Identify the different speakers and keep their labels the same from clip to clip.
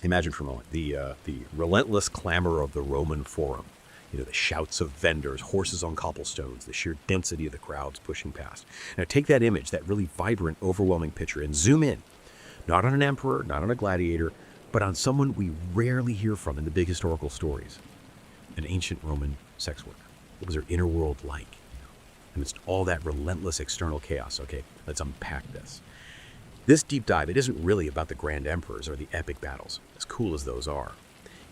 Speaker 1: Imagine for a moment the relentless clamor of the Roman Forum. The shouts of vendors, horses on cobblestones, the sheer density of the crowds pushing past. Now take that image, that really vibrant, overwhelming picture, and zoom in. Not on an emperor, not on a gladiator, but on someone we rarely hear from in the big historical stories. An ancient Roman sex worker. What was her inner world like? Amidst all that relentless external chaos. Okay, let's unpack this. This deep dive, it isn't really about the grand emperors or the epic battles, as cool as those are.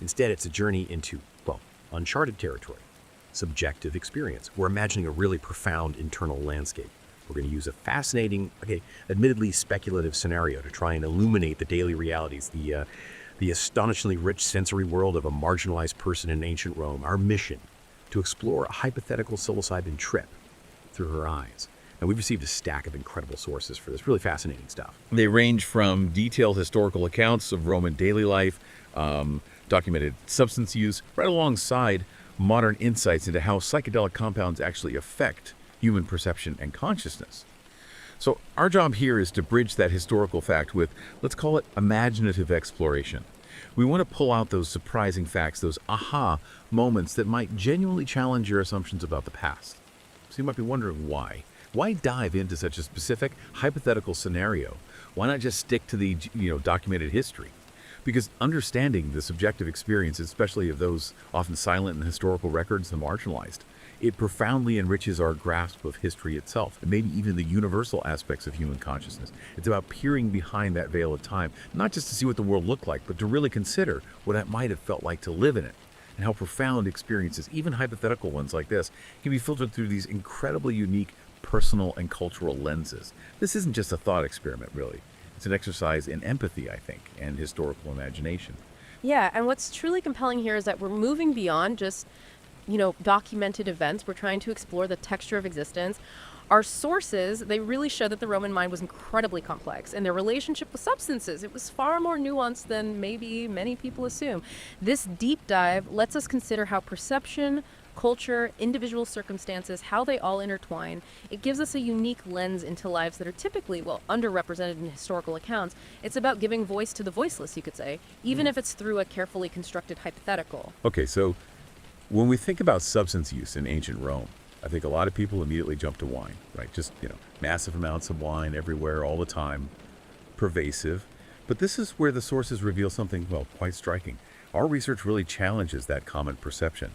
Speaker 1: Instead, it's a journey into, well, uncharted territory, subjective experience. We're imagining a really profound internal landscape. We're going to use a fascinating, admittedly speculative scenario to try and illuminate the daily realities, the astonishingly rich sensory world of a marginalized person in ancient Rome. Our mission, to explore a hypothetical psilocybin trip through her eyes. And we've received a stack of incredible sources for this really fascinating stuff.
Speaker 2: They range from detailed historical accounts of Roman daily life, documented substance use, right alongside modern insights into how psychedelic compounds actually affect human perception and consciousness. So our job here is to bridge that historical fact with, let's call it, imaginative exploration. We want to pull out those surprising facts, those aha moments that might genuinely challenge your assumptions about the past. So you might be wondering why. Why dive into such a specific hypothetical scenario? Why not just stick to the documented history? Because understanding the subjective experience, especially of those often silent in historical records, the marginalized, it profoundly enriches our grasp of history itself, and maybe even the universal aspects of human consciousness. It's about peering behind that veil of time, not just to see what the world looked like, but to really consider what it might have felt like to live in it, and how profound experiences, even hypothetical ones like this, can be filtered through these incredibly unique personal and cultural lenses. This isn't just a thought experiment, really. It's an exercise in empathy, I think, and historical imagination.
Speaker 3: Yeah, and what's truly compelling here is that we're moving beyond just, documented events. We're trying to explore the texture of existence. Our sources, they really show that the Roman mind was incredibly complex, and their relationship with substances, it was far more nuanced than maybe many people assume. This deep dive lets us consider how perception, culture, individual circumstances, how they all intertwine. It gives us a unique lens into lives that are typically, underrepresented in historical accounts. It's about giving voice to the voiceless, you could say, even if it's through a carefully constructed hypothetical.
Speaker 2: Okay, so when we think about substance use in ancient Rome, I think a lot of people immediately jump to wine, right? Just, massive amounts of wine everywhere all the time, pervasive. But this is where the sources reveal something, quite striking. Our research really challenges that common perception.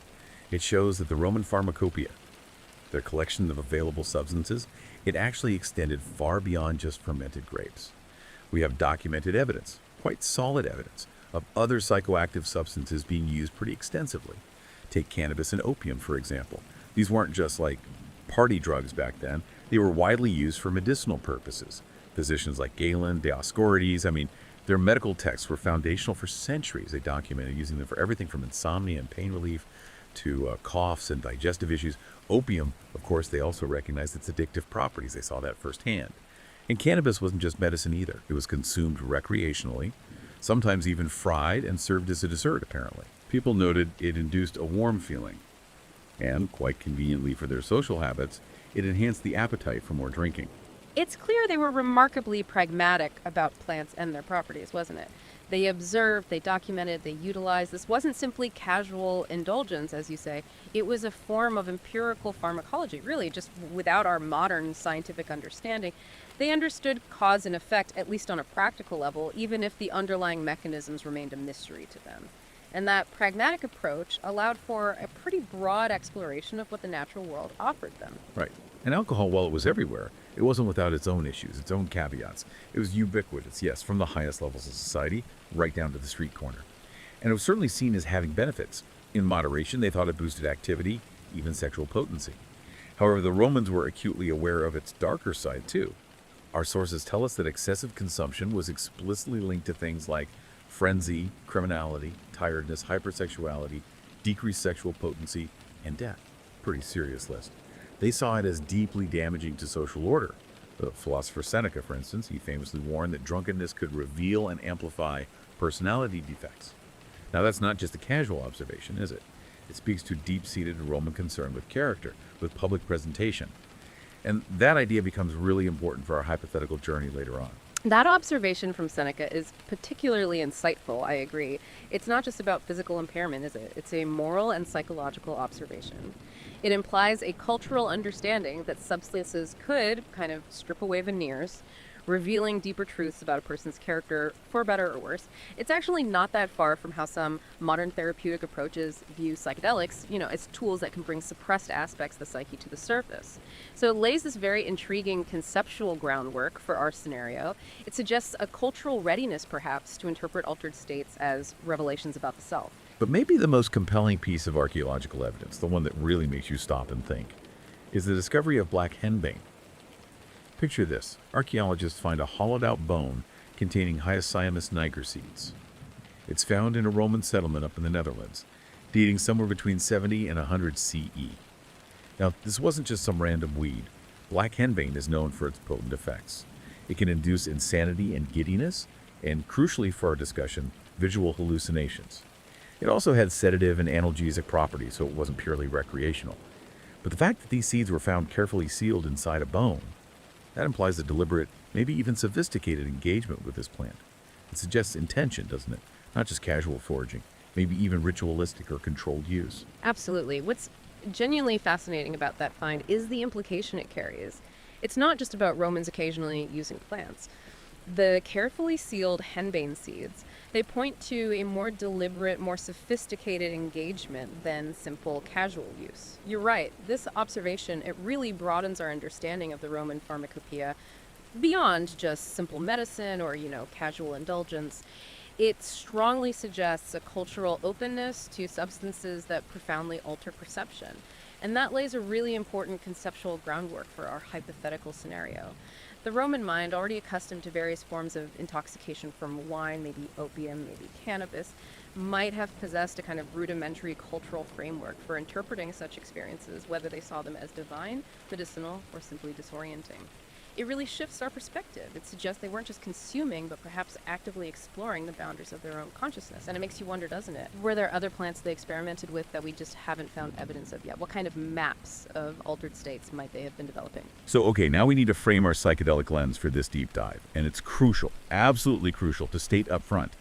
Speaker 2: It shows that the Roman pharmacopoeia, their collection of available substances, it actually extended far beyond just fermented grapes. We have documented evidence, quite solid evidence, of other psychoactive substances being used pretty extensively. Take cannabis and opium, for example. These weren't just like party drugs back then. They were widely used for medicinal purposes. Physicians like Galen, Dioscorides, their medical texts were foundational for centuries. They documented using them for everything from insomnia and pain relief to coughs and digestive issues. Opium, of course, they also recognized its addictive properties. They saw that firsthand. And cannabis wasn't just medicine either. It was consumed recreationally, sometimes even fried and served as a dessert, apparently. People noted it induced a warm feeling. And, quite conveniently for their social habits, it enhanced the appetite for more drinking.
Speaker 3: It's clear they were remarkably pragmatic about plants and their properties, wasn't it? They observed, they documented, they utilized. This wasn't simply casual indulgence, as you say. It was a form of empirical pharmacology, really, just without our modern scientific understanding. They understood cause and effect, at least on a practical level, even if the underlying mechanisms remained a mystery to them. And that pragmatic approach allowed for a pretty broad exploration of what the natural world offered them.
Speaker 2: Right. And alcohol, while it was everywhere, it wasn't without its own issues, its own caveats. It was ubiquitous, yes, from the highest levels of society right down to the street corner. And it was certainly seen as having benefits. In moderation, they thought it boosted activity, even sexual potency. However, the Romans were acutely aware of its darker side, too. Our sources tell us that excessive consumption was explicitly linked to things like frenzy, criminality, tiredness, hypersexuality, decreased sexual potency, and death. Pretty serious list. They saw it as deeply damaging to social order. The philosopher Seneca, for instance, he famously warned that drunkenness could reveal and amplify personality defects. Now, that's not just a casual observation, is it? It speaks to deep-seated Roman concern with character, with public presentation. And that idea becomes really important for our hypothetical journey later on.
Speaker 3: That observation from Seneca is particularly insightful, I agree. It's not just about physical impairment, is it? It's a moral and psychological observation. It implies a cultural understanding that substances could kind of strip away veneers, revealing deeper truths about a person's character, for better or worse. It's actually not that far from how some modern therapeutic approaches view psychedelics, as tools that can bring suppressed aspects of the psyche to the surface. So it lays this very intriguing conceptual groundwork for our scenario. It suggests a cultural readiness, perhaps, to interpret altered states as revelations about the self.
Speaker 2: But maybe the most compelling piece of archaeological evidence, the one that really makes you stop and think, is the discovery of black henbane. Picture this. Archaeologists find a hollowed-out bone containing Hyoscyamus niger seeds. It's found in a Roman settlement up in the Netherlands, dating somewhere between 70 and 100 CE. Now, this wasn't just some random weed. Black henbane is known for its potent effects. It can induce insanity and giddiness, and crucially for our discussion, visual hallucinations. It also had sedative and analgesic properties, so it wasn't purely recreational. But the fact that these seeds were found carefully sealed inside a bone, that implies a deliberate, maybe even sophisticated engagement with this plant. It suggests intention, doesn't it? Not just casual foraging, maybe even ritualistic or controlled use.
Speaker 3: Absolutely. What's genuinely fascinating about that find is the implication it carries. It's not just about Romans occasionally using plants. The carefully sealed henbane seeds, they point to a more deliberate, more sophisticated engagement than simple casual use. You're right, this observation, it really broadens our understanding of the Roman pharmacopoeia beyond just simple medicine or, casual indulgence. It strongly suggests a cultural openness to substances that profoundly alter perception. And that lays a really important conceptual groundwork for our hypothetical scenario. The Roman mind, already accustomed to various forms of intoxication from wine, maybe opium, maybe cannabis, might have possessed a kind of rudimentary cultural framework for interpreting such experiences, whether they saw them as divine, medicinal, or simply disorienting. It really shifts our perspective. It suggests they weren't just consuming, but perhaps actively exploring the boundaries of their own consciousness. And it makes you wonder, doesn't it? Were there other plants they experimented with that we just haven't found evidence of yet? What kind of maps of altered states might they have been developing?
Speaker 2: So, okay, now we need to frame our psychedelic lens for this deep dive. And it's crucial, absolutely crucial, to state up front.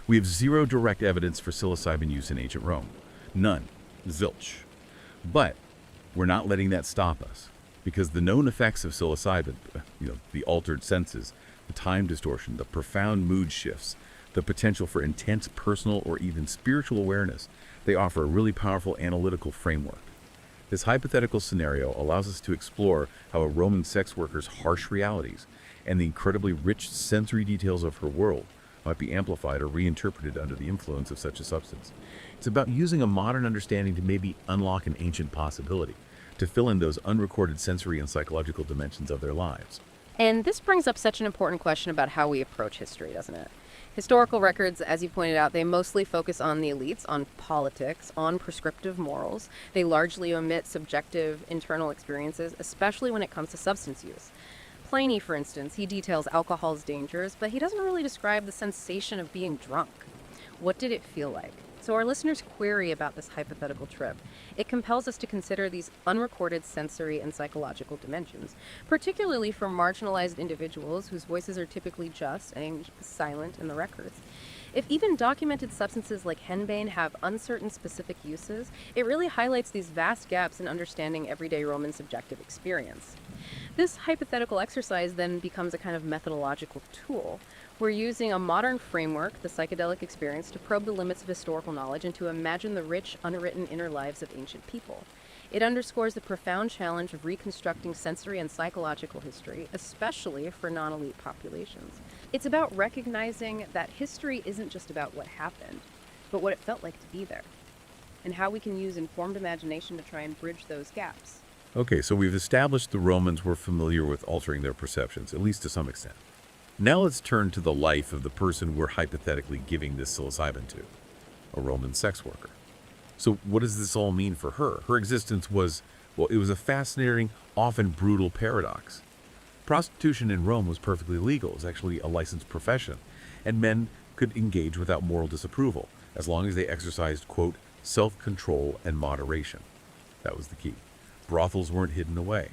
Speaker 2: We have zero direct evidence for psilocybin use in ancient Rome. None. Zilch. But we're not letting that stop us. Because the known effects of psilocybin, the altered senses, the time distortion, the profound mood shifts, the potential for intense personal or even spiritual awareness, they offer a really powerful analytical framework. This hypothetical scenario allows us to explore how a Roman sex worker's harsh realities and the incredibly rich sensory details of her world might be amplified or reinterpreted under the influence of such a substance. It's about using a modern understanding to maybe unlock an ancient possibility, to fill in those unrecorded sensory and psychological dimensions of their lives.
Speaker 3: And this brings up such an important question about how we approach history, doesn't it? Historical records, as you pointed out, they mostly focus on the elites, on politics, on prescriptive morals. They largely omit subjective internal experiences, especially when it comes to substance use. Pliny, for instance, he details alcohol's dangers, but he doesn't really describe the sensation of being drunk. What did it feel like? So our listeners' query about this hypothetical trip, it compels us to consider these unrecorded sensory and psychological dimensions, particularly for marginalized individuals whose voices are typically just and silent in the records. If even documented substances like henbane have uncertain specific uses, it really highlights these vast gaps in understanding everyday Roman subjective experience. This hypothetical exercise then becomes a kind of methodological tool. We're using a modern framework, the psychedelic experience, to probe the limits of historical knowledge and to imagine the rich, unwritten inner lives of ancient people. It underscores the profound challenge of reconstructing sensory and psychological history, especially for non-elite populations. It's about recognizing that history isn't just about what happened, but what it felt like to be there, and how we can use informed imagination to try and bridge those gaps.
Speaker 2: Okay, so we've established the Romans were familiar with altering their perceptions, at least to some extent. Now let's turn to the life of the person we're hypothetically giving this psilocybin to, a Roman sex worker. So what does this all mean for her? Her existence was, it was a fascinating, often brutal paradox. Prostitution in Rome was perfectly legal. It was actually a licensed profession, and men could engage without moral disapproval, as long as they exercised, quote, self-control and moderation. That was the key. Brothels weren't hidden away.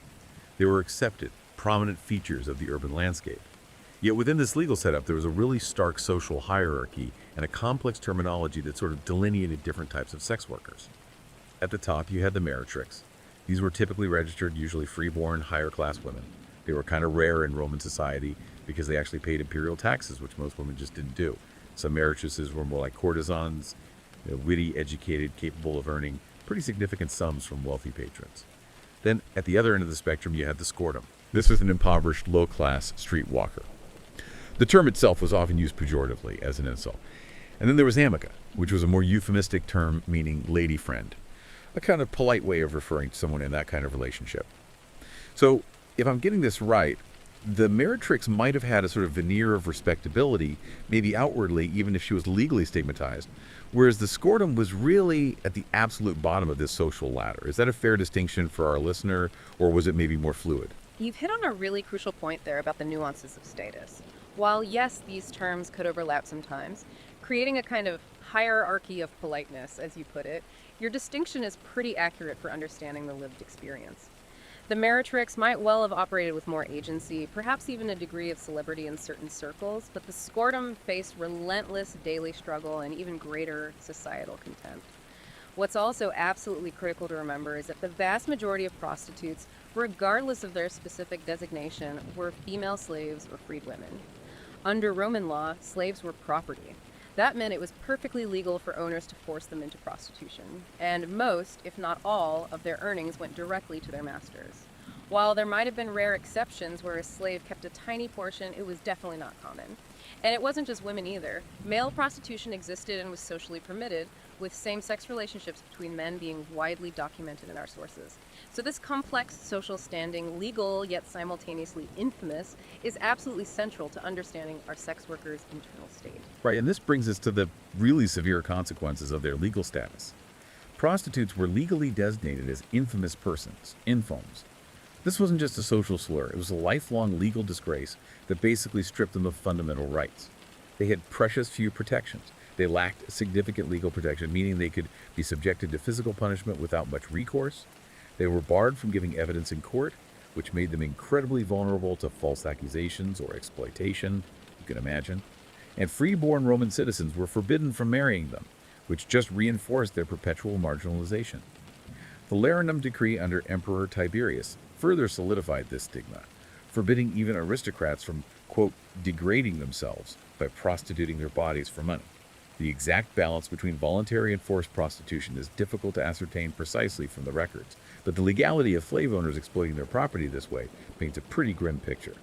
Speaker 2: They were accepted, prominent features of the urban landscape. Yet within this legal setup, there was a really stark social hierarchy and a complex terminology that sort of delineated different types of sex workers. At the top, you had the meretrix. These were typically registered, usually freeborn, higher-class women. They were kind of rare in Roman society because they actually paid imperial taxes, which most women just didn't do. Some meretrices were more like courtesans, witty, educated, capable of earning pretty significant sums from wealthy patrons. Then, at the other end of the spectrum, you had the scordum. This was an impoverished, low-class streetwalker. The term itself was often used pejoratively as an insult. And then there was amica, which was a more euphemistic term meaning lady friend, a kind of polite way of referring to someone in that kind of relationship. So, if I'm getting this right, the meretrix might have had a sort of veneer of respectability, maybe outwardly, even if she was legally stigmatized, whereas the scordum was really at the absolute bottom of this social ladder. Is that a fair distinction for our listener, or was it maybe more fluid?
Speaker 3: You've hit on a really crucial point there about the nuances of status. While, yes, these terms could overlap sometimes, creating a kind of hierarchy of politeness, as you put it, your distinction is pretty accurate for understanding the lived experience. The meretrix might well have operated with more agency, perhaps even a degree of celebrity in certain circles, but the scordum faced relentless daily struggle and even greater societal contempt. What's also absolutely critical to remember is that the vast majority of prostitutes, regardless of their specific designation, were female slaves or freed women. Under Roman law, slaves were property. That meant it was perfectly legal for owners to force them into prostitution, and most, if not all, of their earnings went directly to their masters. While there might have been rare exceptions where a slave kept a tiny portion, it was definitely not common. And it wasn't just women either. Male prostitution existed and was socially permitted, with same-sex relationships between men being widely documented in our sources. So this complex social standing, legal yet simultaneously infamous, is absolutely central to understanding our sex workers' internal state.
Speaker 2: Right, and this brings us to the really severe consequences of their legal status. Prostitutes were legally designated as infamous persons, infomes. This wasn't just a social slur, it was a lifelong legal disgrace that basically stripped them of fundamental rights. They had precious few protections. They lacked significant legal protection, meaning they could be subjected to physical punishment without much recourse. They were barred from giving evidence in court, which made them incredibly vulnerable to false accusations or exploitation, you can imagine. And freeborn Roman citizens were forbidden from marrying them, which just reinforced their perpetual marginalization. The Larenum decree under Emperor Tiberius further solidified this stigma, forbidding even aristocrats from, quote, degrading themselves by prostituting their bodies for money. The exact balance between voluntary and forced prostitution is difficult to ascertain precisely from the records, but the legality of slave owners exploiting their property this way paints a pretty grim picture.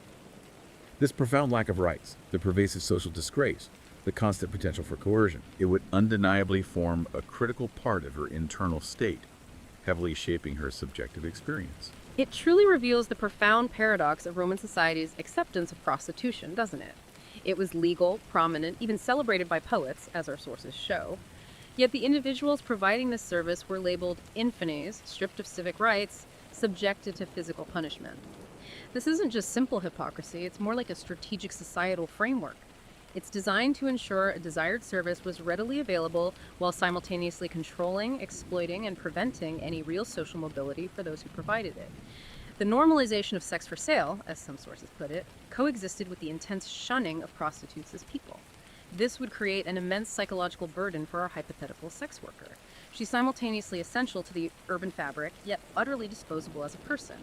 Speaker 2: This profound lack of rights, the pervasive social disgrace, the constant potential for coercion, it would undeniably form a critical part of her internal state, heavily shaping her subjective experience.
Speaker 3: It truly reveals the profound paradox of Roman society's acceptance of prostitution, doesn't it? It was legal, prominent, even celebrated by poets, as our sources show. Yet the individuals providing this service were labeled infines, stripped of civic rights, subjected to physical punishment. This isn't just simple hypocrisy, it's more like a strategic societal framework. It's designed to ensure a desired service was readily available while simultaneously controlling, exploiting, and preventing any real social mobility for those who provided it. The normalization of sex for sale, as some sources put it, coexisted with the intense shunning of prostitutes as people. This would create an immense psychological burden for our hypothetical sex worker. She's simultaneously essential to the urban fabric, yet utterly disposable as a person.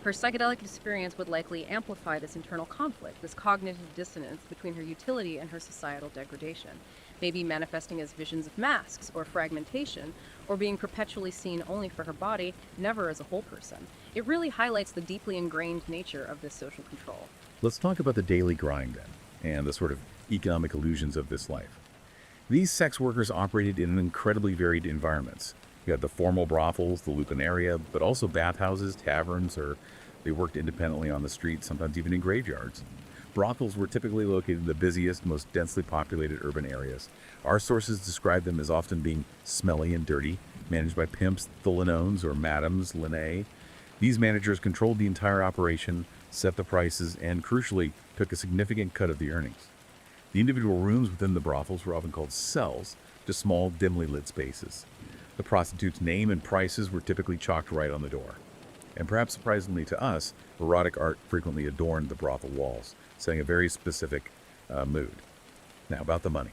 Speaker 3: Her psychedelic experience would likely amplify this internal conflict, this cognitive dissonance between her utility and her societal degradation, maybe manifesting as visions of masks or fragmentation, or being perpetually seen only for her body, never as a whole person. It really highlights the deeply ingrained nature of this social control.
Speaker 2: Let's talk about the daily grind then, and the sort of economic illusions of this life. These sex workers operated in incredibly varied environments. You had the formal brothels, the Lucan area, but also bathhouses, taverns, or they worked independently on the streets, sometimes even in graveyards. Brothels were typically located in the busiest, most densely populated urban areas. Our sources describe them as often being smelly and dirty, managed by pimps, thulanones, or madams, linnae. These managers controlled the entire operation, set the prices, and crucially, took a significant cut of the earnings. The individual rooms within the brothels were often called cells, just small, dimly lit spaces. The prostitute's name and prices were typically chalked right on the door. And perhaps surprisingly to us, erotic art frequently adorned the brothel walls, setting a very specific mood. Now, about the money.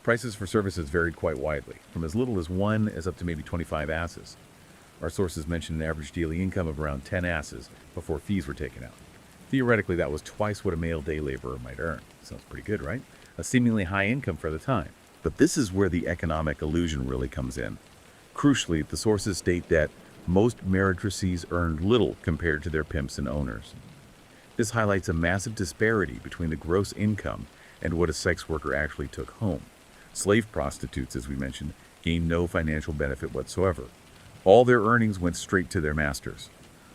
Speaker 2: Prices for services varied quite widely, from as little as 1 as up to maybe 25 asses. Our sources mention an average daily income of around 10 asses before fees were taken out. Theoretically, that was twice what a male day laborer might earn. Sounds pretty good, right? A seemingly high income for the time. But this is where the economic illusion really comes in. Crucially, the sources state that most meretrices earned little compared to their pimps and owners. This highlights a massive disparity between the gross income and what a sex worker actually took home. Slave prostitutes, as we mentioned, gained no financial benefit whatsoever. All their earnings went straight to their masters.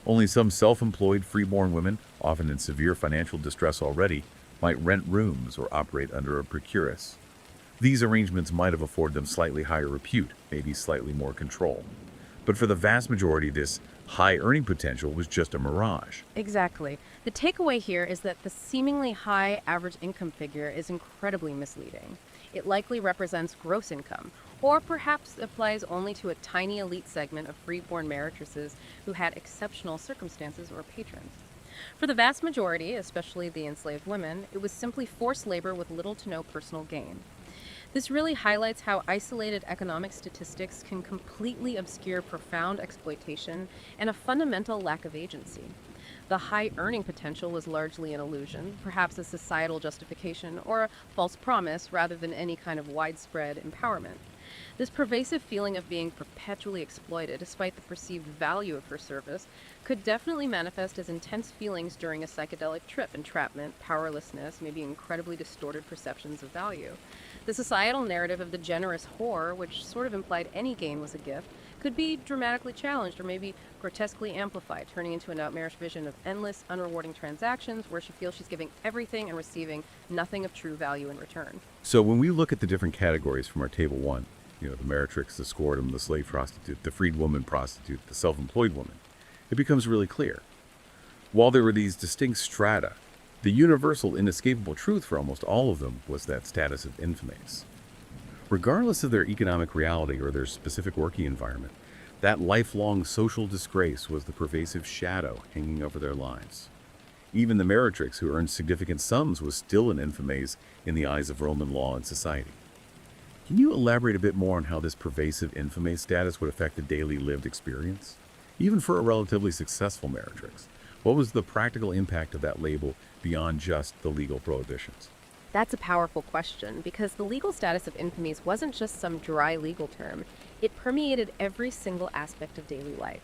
Speaker 2: Only some self-employed freeborn women, often in severe financial distress already, might rent rooms or operate under a procuress. These arrangements might have afforded them slightly higher repute, maybe slightly more control. But for the vast majority, this high earning potential was just a mirage.
Speaker 3: Exactly. The takeaway here is that the seemingly high average income figure is incredibly misleading. It likely represents gross income, or perhaps applies only to a tiny elite segment of freeborn meretresses who had exceptional circumstances or patrons. For the vast majority, especially the enslaved women, it was simply forced labor with little to no personal gain. This really highlights how isolated economic statistics can completely obscure profound exploitation and a fundamental lack of agency. The high earning potential was largely an illusion, perhaps a societal justification or a false promise rather than any kind of widespread empowerment. This pervasive feeling of being perpetually exploited, despite the perceived value of her service, could definitely manifest as intense feelings during a psychedelic trip: entrapment, powerlessness, maybe incredibly distorted perceptions of value. The societal narrative of the generous whore, which sort of implied any gain was a gift, could be dramatically challenged or maybe grotesquely amplified, turning into a nightmarish vision of endless, unrewarding transactions where she feels she's giving everything and receiving nothing of true value in return.
Speaker 2: So when we look at the different categories from our table 1, the meretrix, the squirtum, the slave prostitute, the freed woman prostitute, the self-employed woman, it becomes really clear. While there were these distinct strata, the universal, inescapable truth for almost all of them was that status of infames. Regardless of their economic reality or their specific working environment, that lifelong social disgrace was the pervasive shadow hanging over their lives. Even the meretrix, who earned significant sums, was still an infames in the eyes of Roman law and society. Can you elaborate a bit more on how this pervasive infame status would affect the daily lived experience? Even for a relatively successful meretrix, what was the practical impact of that label beyond just the legal prohibitions?
Speaker 3: That's a powerful question, because the legal status of infamies wasn't just some dry legal term. It permeated every single aspect of daily life.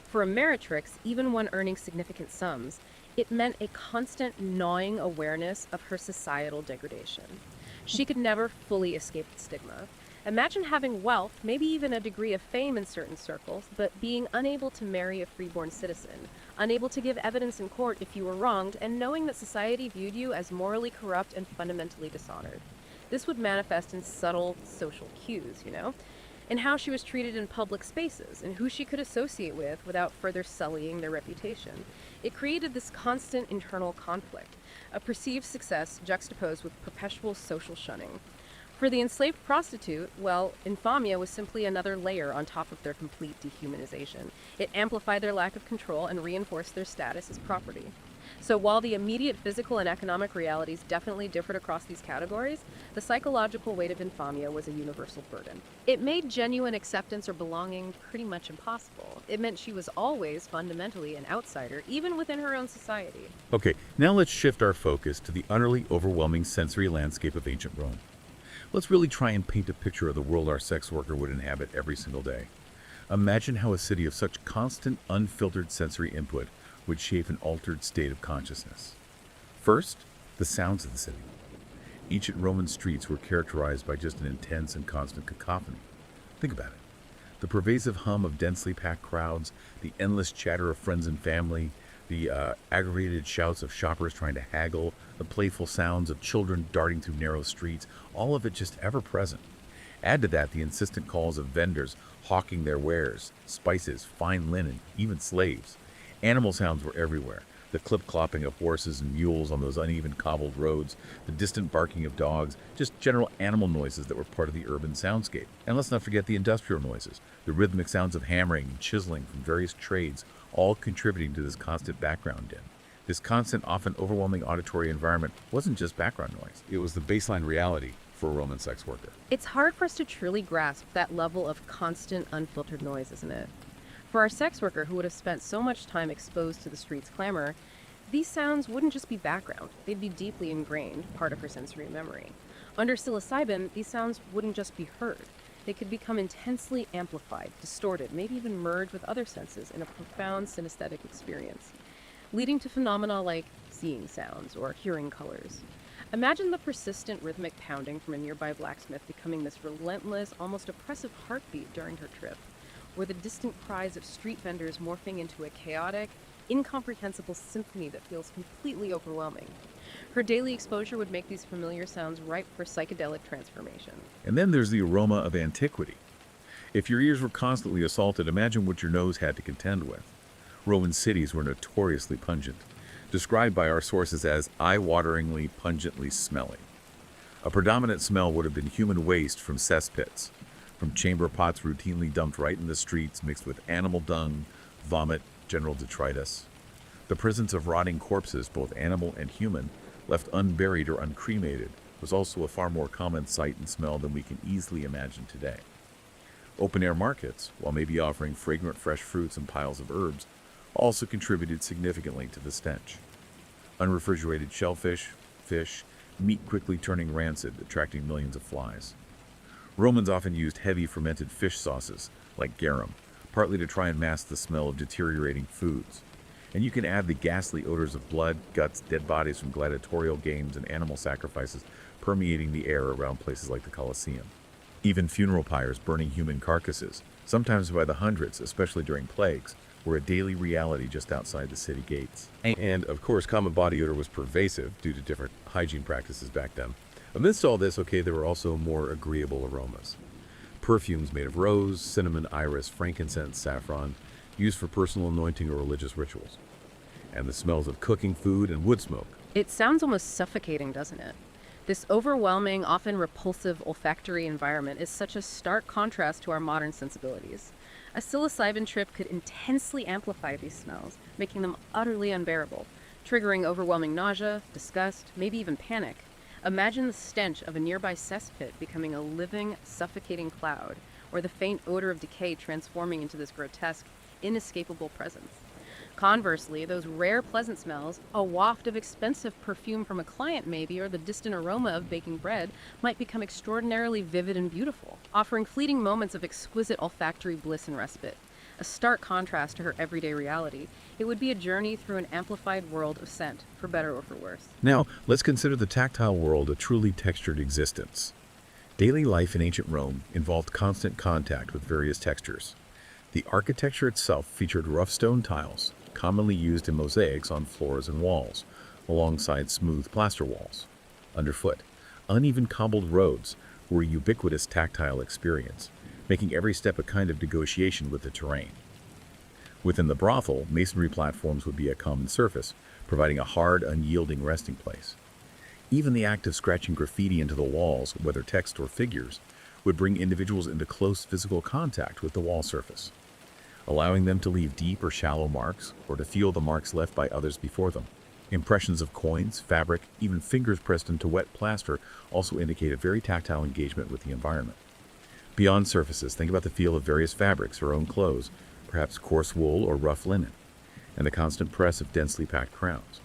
Speaker 3: For a meretrix, even one earning significant sums, it meant a constant gnawing awareness of her societal degradation. She could never fully escape the stigma. Imagine having wealth, maybe even a degree of fame in certain circles, but being unable to marry a freeborn citizen, unable to give evidence in court if you were wronged, and knowing that society viewed you as morally corrupt and fundamentally dishonored. This would manifest in subtle social cues, in how she was treated in public spaces and who she could associate with without further sullying their reputation. It created this constant internal conflict, a perceived success juxtaposed with perpetual social shunning. For the enslaved prostitute, well, infamia was simply another layer on top of their complete dehumanization. It amplified their lack of control and reinforced their status as property. So while the immediate physical and economic realities definitely differed across these categories, the psychological weight of infamia was a universal burden. It made genuine acceptance or belonging pretty much impossible. It meant she was always fundamentally an outsider, even within her own society.
Speaker 2: Okay, now let's shift our focus to the utterly overwhelming sensory landscape of ancient Rome. Let's really try and paint a picture of the world our sex worker would inhabit every single day. Imagine how a city of such constant, unfiltered sensory input would shape an altered state of consciousness. First, the sounds of the city. Ancient Roman streets were characterized by just an intense and constant cacophony. Think about it. The pervasive hum of densely packed crowds, the endless chatter of friends and family, the aggravated shouts of shoppers trying to haggle, the playful sounds of children darting through narrow streets, all of it just ever present. Add to that the insistent calls of vendors hawking their wares, spices, fine linen, even slaves. Animal sounds were everywhere. The clip-clopping of horses and mules on those uneven cobbled roads, the distant barking of dogs, just general animal noises that were part of the urban soundscape. And let's not forget the industrial noises, the rhythmic sounds of hammering and chiseling from various trades, all contributing to this constant background din. This constant, often overwhelming auditory environment wasn't just background noise. It was the baseline reality for a Roman sex worker.
Speaker 3: It's hard for us to truly grasp that level of constant, unfiltered noise, isn't it? For our sex worker who would have spent so much time exposed to the street's clamor, these sounds wouldn't just be background. They'd be deeply ingrained, part of her sensory memory. Under psilocybin, these sounds wouldn't just be heard. They could become intensely amplified, distorted, maybe even merge with other senses in a profound synesthetic experience, leading to phenomena like seeing sounds or hearing colors. Imagine the persistent rhythmic pounding from a nearby blacksmith becoming this relentless, almost oppressive heartbeat during her trip, or the distant cries of street vendors morphing into a chaotic, incomprehensible symphony that feels completely overwhelming. Her daily exposure would make these familiar sounds ripe for psychedelic transformation.
Speaker 2: And then there's the aroma of antiquity. If your ears were constantly assaulted, imagine what your nose had to contend with. Roman cities were notoriously pungent, described by our sources as eye-wateringly, pungently smelly. A predominant smell would have been human waste from cesspits, from chamber pots routinely dumped right in the streets, mixed with animal dung, vomit, general detritus. The presence of rotting corpses, both animal and human, left unburied or uncremated, was also a far more common sight and smell than we can easily imagine today. Open-air markets, while maybe offering fragrant fresh fruits and piles of herbs, also contributed significantly to the stench. Unrefrigerated shellfish, fish, meat quickly turning rancid, attracting millions of flies. Romans often used heavy fermented fish sauces, like garum, partly to try and mask the smell of deteriorating foods. And you can add the ghastly odors of blood, guts, dead bodies from gladiatorial games, and animal sacrifices permeating the air around places like the Colosseum. Even funeral pyres burning human carcasses, sometimes by the hundreds, especially during plagues, were a daily reality just outside the city gates.
Speaker 1: And, of course, common body odor was pervasive due to different hygiene practices back then. Amidst all this, there were also more agreeable aromas. Perfumes made of rose, cinnamon, iris, frankincense, saffron, used for personal anointing or religious rituals. And the smells of cooking food and wood smoke.
Speaker 3: It sounds almost suffocating, doesn't it? This overwhelming, often repulsive olfactory environment is such a stark contrast to our modern sensibilities. A psilocybin trip could intensely amplify these smells, making them utterly unbearable, triggering overwhelming nausea, disgust, maybe even panic. Imagine the stench of a nearby cesspit becoming a living, suffocating cloud, or the faint odor of decay transforming into this grotesque, inescapable presence. Conversely, those rare pleasant smells, a waft of expensive perfume from a client maybe, or the distant aroma of baking bread, might become extraordinarily vivid and beautiful, offering fleeting moments of exquisite olfactory bliss and respite. A stark contrast to her everyday reality, it would be a journey through an amplified world of scent, for better or for worse.
Speaker 2: Now, let's consider the tactile world a truly textured existence. Daily life in ancient Rome involved constant contact with various textures. The architecture itself featured rough stone tiles, commonly used in mosaics on floors and walls, alongside smooth plaster walls. Underfoot, uneven cobbled roads were a ubiquitous tactile experience, making every step a kind of negotiation with the terrain. Within the brothel, masonry platforms would be a common surface, providing a hard, unyielding resting place. Even the act of scratching graffiti into the walls, whether text or figures, would bring individuals into close physical contact with the wall surface, allowing them to leave deep or shallow marks, or to feel the marks left by others before them. Impressions of coins, fabric, even fingers pressed into wet plaster also indicate a very tactile engagement with the environment. Beyond surfaces, think about the feel of various fabrics or own clothes, perhaps coarse wool or rough linen, and the constant press of densely packed crowds,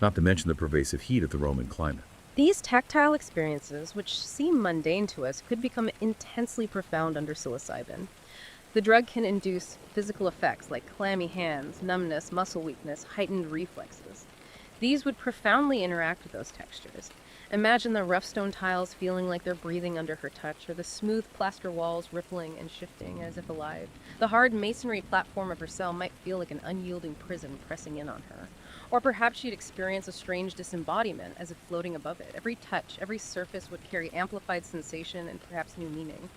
Speaker 2: not to mention the pervasive heat of the Roman climate.
Speaker 3: These tactile experiences, which seem mundane to us, could become intensely profound under psilocybin. The drug can induce physical effects like clammy hands, numbness, muscle weakness, heightened reflexes. These would profoundly interact with those textures. Imagine the rough stone tiles feeling like they're breathing under her touch, or the smooth plaster walls rippling and shifting as if alive. The hard masonry platform of her cell might feel like an unyielding prison pressing in on her. Or perhaps she'd experience a strange disembodiment as if floating above it. Every touch, every surface would carry amplified sensation and perhaps new meaning,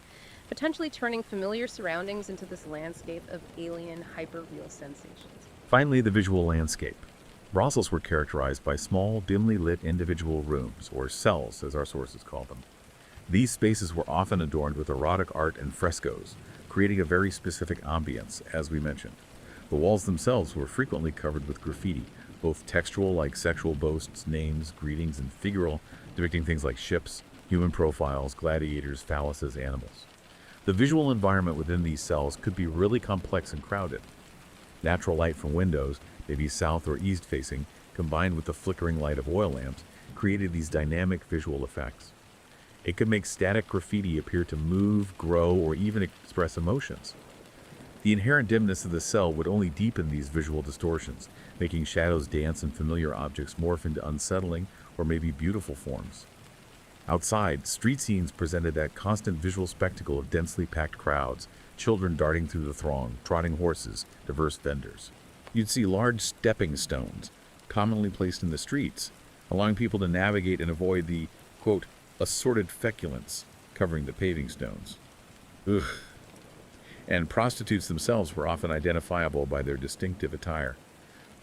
Speaker 3: potentially turning familiar surroundings into this landscape of alien, hyper-real sensations.
Speaker 2: Finally, the visual landscape. Brothels were characterized by small, dimly lit individual rooms, or cells as our sources call them. These spaces were often adorned with erotic art and frescoes, creating a very specific ambience, as we mentioned. The walls themselves were frequently covered with graffiti, both textual like sexual boasts, names, greetings, and figural depicting things like ships, human profiles, gladiators, phalluses, animals. The visual environment within these cells could be really complex and crowded. Natural light from windows, maybe south or east facing, combined with the flickering light of oil lamps, created these dynamic visual effects. It could make static graffiti appear to move, grow, or even express emotions. The inherent dimness of the cell would only deepen these visual distortions, making shadows dance and familiar objects morph into unsettling or maybe beautiful forms. Outside, street scenes presented that constant visual spectacle of densely packed crowds, children darting through the throng, trotting horses, diverse vendors. You'd see large stepping stones, commonly placed in the streets, allowing people to navigate and avoid the, quote, assorted feculence covering the paving stones. Ugh. And prostitutes themselves were often identifiable by their distinctive attire,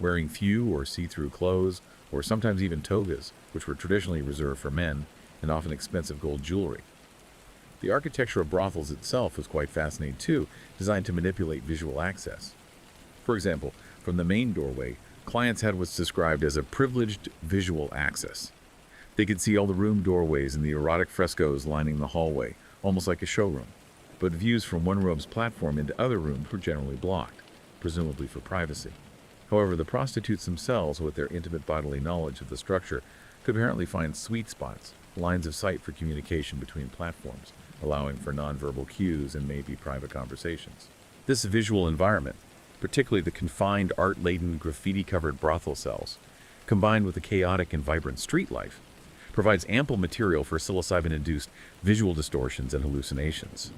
Speaker 2: wearing few or see-through clothes, or sometimes even togas, which were traditionally reserved for men, and often expensive gold jewelry. The architecture of brothels itself was quite fascinating too, designed to manipulate visual access. For example, from the main doorway, clients had what's described as a privileged visual access. They could see all the room doorways and the erotic frescoes lining the hallway, almost like a showroom. But views from one room's platform into other rooms were generally blocked, presumably for privacy. However, the prostitutes themselves, with their intimate bodily knowledge of the structure, could apparently find sweet spots, lines of sight for communication between platforms, allowing for nonverbal cues and maybe private conversations. This visual environment, particularly the confined, art-laden, graffiti-covered brothel cells, combined with the chaotic and vibrant street life, provides ample material for psilocybin-induced visual distortions and hallucinations.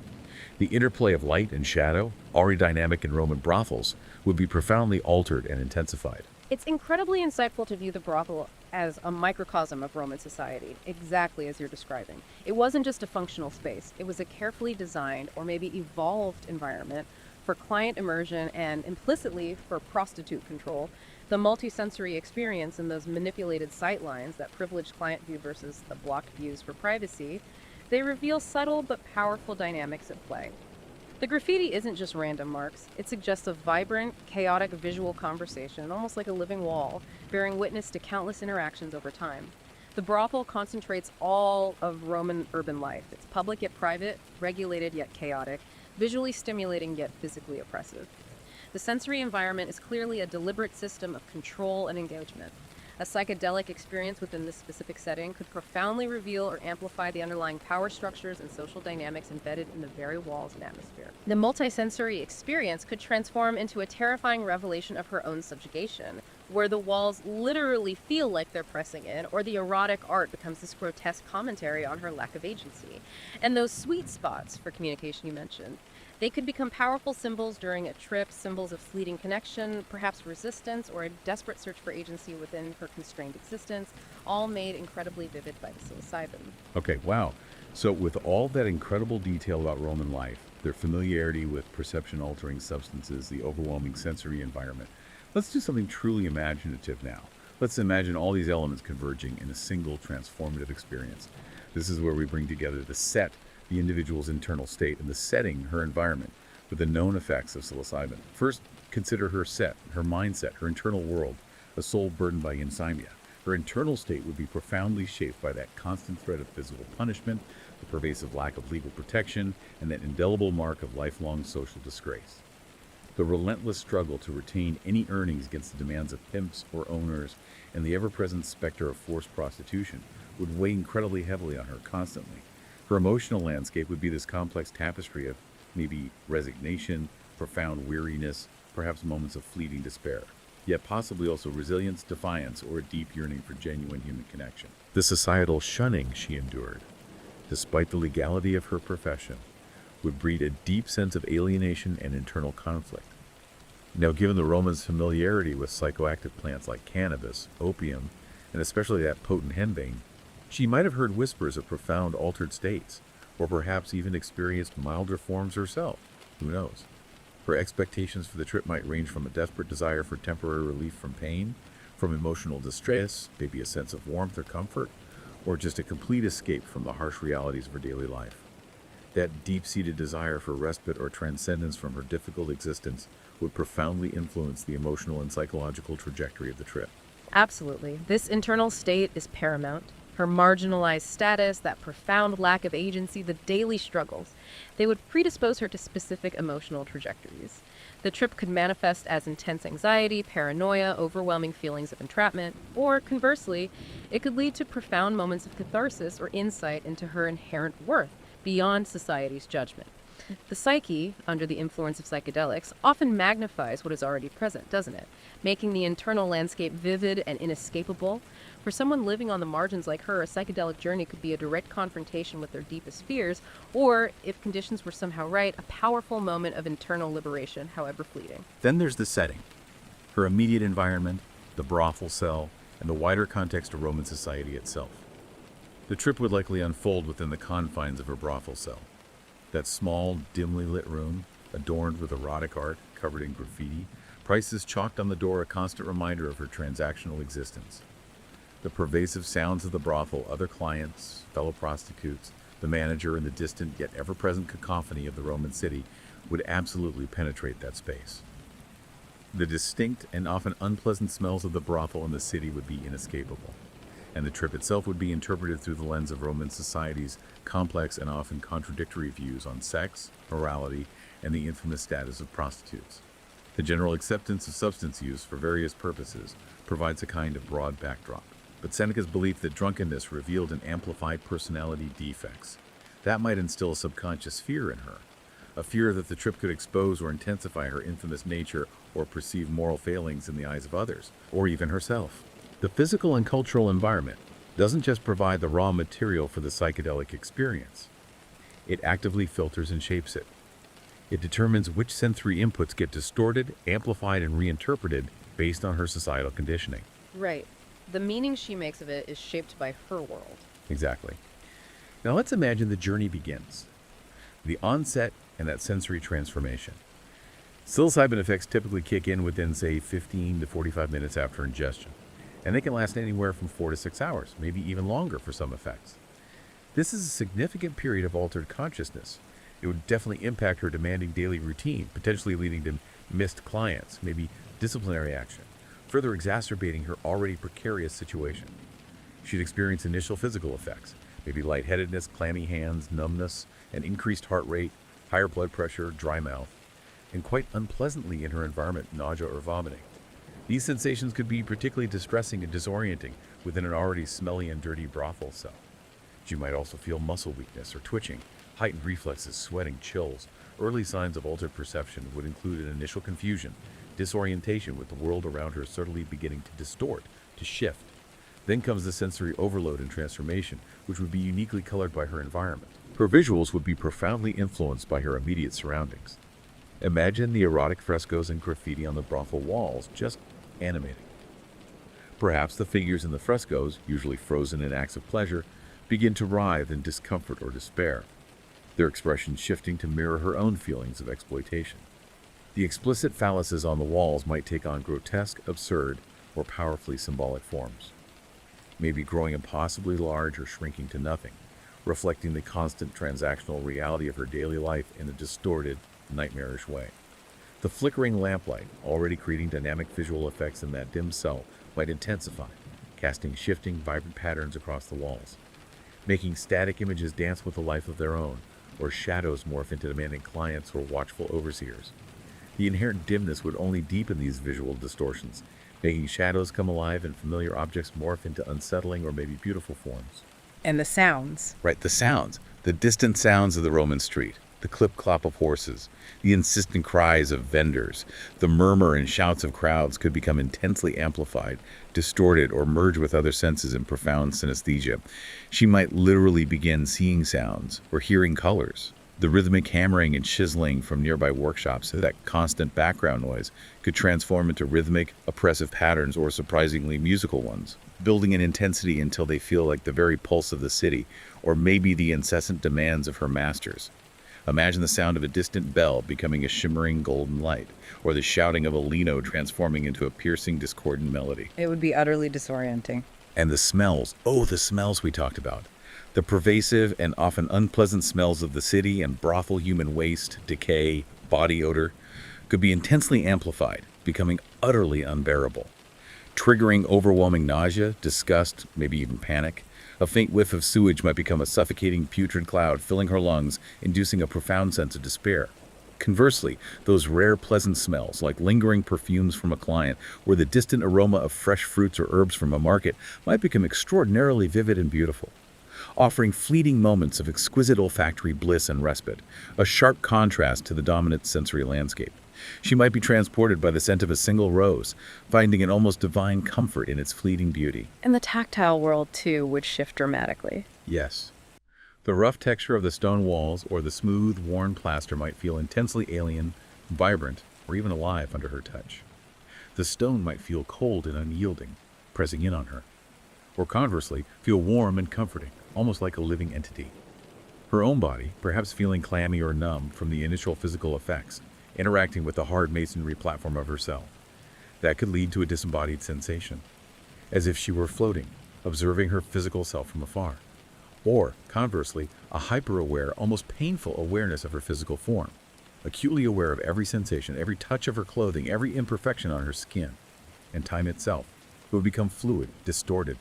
Speaker 2: The interplay of light and shadow, already dynamic in Roman brothels, would be profoundly altered and intensified.
Speaker 3: It's incredibly insightful to view the brothel as a microcosm of Roman society, exactly as you're describing. It wasn't just a functional space. It was a carefully designed or maybe evolved environment for client immersion and implicitly for prostitute control. The multisensory experience and those manipulated sight lines that privilege client view versus the blocked views for privacy, they reveal subtle but powerful dynamics at play. The graffiti isn't just random marks. It suggests a vibrant, chaotic visual conversation, almost like a living wall, bearing witness to countless interactions over time. The brothel concentrates all of Roman urban life. It's public yet private, regulated yet chaotic, visually stimulating yet physically oppressive. The sensory environment is clearly a deliberate system of control and engagement. A psychedelic experience within this specific setting could profoundly reveal or amplify the underlying power structures and social dynamics embedded in the very walls and atmosphere. The multisensory experience could transform into a terrifying revelation of her own subjugation, where the walls literally feel like they're pressing in, or the erotic art becomes this grotesque commentary on her lack of agency. And those sweet spots for communication you mentioned, they could become powerful symbols during a trip, symbols of fleeting connection, perhaps resistance, or a desperate search for agency within her constrained existence, all made incredibly vivid by the psilocybin.
Speaker 2: Okay, wow. So with all that incredible detail about Roman life, their familiarity with perception-altering substances, the overwhelming sensory environment, let's do something truly imaginative now. Let's imagine all these elements converging in a single transformative experience. This is where we bring together the set, the individual's internal state, and the setting, her environment, with the known effects of psilocybin. First, consider her set, her mindset, her internal world, a soul burdened by insomnia. Her internal state would be profoundly shaped by that constant threat of physical punishment, the pervasive lack of legal protection, and that indelible mark of lifelong social disgrace. The relentless struggle to retain any earnings against the demands of pimps or owners, and the ever-present specter of forced prostitution would weigh incredibly heavily on her constantly. Her emotional landscape would be this complex tapestry of maybe resignation, profound weariness, perhaps moments of fleeting despair, yet possibly also resilience, defiance, or a deep yearning for genuine human connection. The societal shunning she endured, despite the legality of her profession, would breed a deep sense of alienation and internal conflict. Now, given the Romans' familiarity with psychoactive plants like cannabis, opium, and especially that potent henbane, she might have heard whispers of profound altered states, or perhaps even experienced milder forms herself. Who knows? Her expectations for the trip might range from a desperate desire for temporary relief from pain, from emotional distress, maybe a sense of warmth or comfort, or just a complete escape from the harsh realities of her daily life. That deep-seated desire for respite or transcendence from her difficult existence would profoundly influence the emotional and psychological trajectory of the trip.
Speaker 3: Absolutely. This internal state is paramount. Her marginalized status, that profound lack of agency, the daily struggles, they would predispose her to specific emotional trajectories. The trip could manifest as intense anxiety, paranoia, overwhelming feelings of entrapment, or conversely, it could lead to profound moments of catharsis or insight into her inherent worth beyond society's judgment. The psyche, under the influence of psychedelics, often magnifies what is already present, doesn't it? Making the internal landscape vivid and inescapable. For someone living on the margins like her, a psychedelic journey could be a direct confrontation with their deepest fears, or, if conditions were somehow right, a powerful moment of internal liberation, however fleeting.
Speaker 2: Then there's the setting. Her immediate environment, the brothel cell, and the wider context of Roman society itself. The trip would likely unfold within the confines of her brothel cell. That small, dimly lit room, adorned with erotic art covered in graffiti, prices chalked on the door a constant reminder of her transactional existence. The pervasive sounds of the brothel, other clients, fellow prostitutes, the manager, and the distant yet ever-present cacophony of the Roman city would absolutely penetrate that space. The distinct and often unpleasant smells of the brothel in the city would be inescapable, and the trip itself would be interpreted through the lens of Roman society's complex and often contradictory views on sex, morality, and the infamous status of prostitutes. The general acceptance of substance use for various purposes provides a kind of broad backdrop. But Seneca's belief that drunkenness revealed and amplified personality defects, that might instill a subconscious fear in her, a fear that the trip could expose or intensify her infamous nature or perceived moral failings in the eyes of others, or even herself. The physical and cultural environment doesn't just provide the raw material for the psychedelic experience. It actively filters and shapes it. It determines which sensory inputs get distorted, amplified, and reinterpreted based on her societal conditioning.
Speaker 3: Right. The meaning she makes of it is shaped by her world.
Speaker 2: Exactly. Now let's imagine the journey begins. The onset and that sensory transformation. Psilocybin effects typically kick in within, say, 15 to 45 minutes after ingestion, and they can last anywhere from 4 to 6 hours, maybe even longer for some effects. This is a significant period of altered consciousness. It would definitely impact her demanding daily routine, potentially leading to missed clients, maybe disciplinary action, further exacerbating her already precarious situation. She'd experience initial physical effects, maybe lightheadedness, clammy hands, numbness, an increased heart rate, higher blood pressure, dry mouth, and quite unpleasantly in her environment, nausea or vomiting. These sensations could be particularly distressing and disorienting within an already smelly and dirty brothel cell. She might also feel muscle weakness or twitching, heightened reflexes, sweating, chills. Early signs of altered perception would include an initial confusion, disorientation with the world around her subtly beginning to distort, to shift. Then comes the sensory overload and transformation, which would be uniquely colored by her environment. Her visuals would be profoundly influenced by her immediate surroundings. Imagine the erotic frescoes and graffiti on the brothel walls just animating. Perhaps the figures in the frescoes, usually frozen in acts of pleasure, begin to writhe in discomfort or despair, their expressions shifting to mirror her own feelings of exploitation. The explicit phalluses on the walls might take on grotesque, absurd, or powerfully symbolic forms, maybe growing impossibly large or shrinking to nothing, reflecting the constant transactional reality of her daily life in a distorted, nightmarish way. The flickering lamplight, already creating dynamic visual effects in that dim cell, might intensify, casting shifting, vibrant patterns across the walls, making static images dance with a life of their own, or shadows morph into demanding clients or watchful overseers. The inherent dimness would only deepen these visual distortions, making shadows come alive and familiar objects morph into unsettling or maybe beautiful forms.
Speaker 4: And the sounds.
Speaker 2: Right, the sounds. The distant sounds of the Roman street. The clip-clop of horses. The insistent cries of vendors. The murmur and shouts of crowds could become intensely amplified, distorted, or merge with other senses in profound synesthesia. She might literally begin seeing sounds or hearing colors. The rhythmic hammering and chiseling from nearby workshops, that constant background noise, could transform into rhythmic, oppressive patterns or surprisingly musical ones, building in intensity until they feel like the very pulse of the city, or maybe the incessant demands of her masters. Imagine the sound of a distant bell becoming a shimmering golden light, or the shouting of a lino transforming into a piercing, discordant melody.
Speaker 4: It would be utterly disorienting.
Speaker 2: And the smells, oh, the smells we talked about. The pervasive and often unpleasant smells of the city and brothel human waste, decay, body odor could be intensely amplified, becoming utterly unbearable, triggering overwhelming nausea, disgust, maybe even panic. A faint whiff of sewage might become a suffocating putrid cloud, filling her lungs, inducing a profound sense of despair. Conversely, those rare pleasant smells, like lingering perfumes from a client or the distant aroma of fresh fruits or herbs from a market, might become extraordinarily vivid and beautiful, offering fleeting moments of exquisite olfactory bliss and respite, a sharp contrast to the dominant sensory landscape. She might be transported by the scent of a single rose, finding an almost divine comfort in its fleeting beauty.
Speaker 3: And the tactile world, too, would shift dramatically.
Speaker 2: Yes. The rough texture of the stone walls or the smooth, worn plaster might feel intensely alien, vibrant, or even alive under her touch. The stone might feel cold and unyielding, pressing in on her. Or conversely, feel warm and comforting, almost like a living entity. Her own body, perhaps feeling clammy or numb from the initial physical effects, interacting with the hard masonry platform of her cell. That could lead to a disembodied sensation, as if she were floating, observing her physical self from afar. Or, conversely, a hyper-aware, almost painful awareness of her physical form, acutely aware of every sensation, every touch of her clothing, every imperfection on her skin. And time itself, it would become fluid, distorted.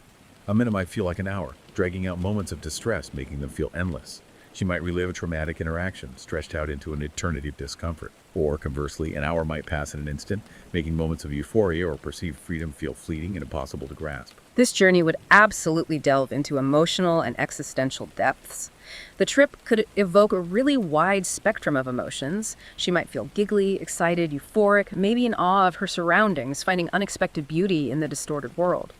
Speaker 2: A minute might feel like an hour, dragging out moments of distress, making them feel endless. She might relive a traumatic interaction, stretched out into an eternity of discomfort. Or, conversely, an hour might pass in an instant, making moments of euphoria or perceived freedom feel fleeting and impossible to grasp.
Speaker 3: This journey would absolutely delve into emotional and existential depths. The trip could evoke a really wide spectrum of emotions. She might feel giggly, excited, euphoric, maybe in awe of her surroundings, finding unexpected beauty in the distorted world.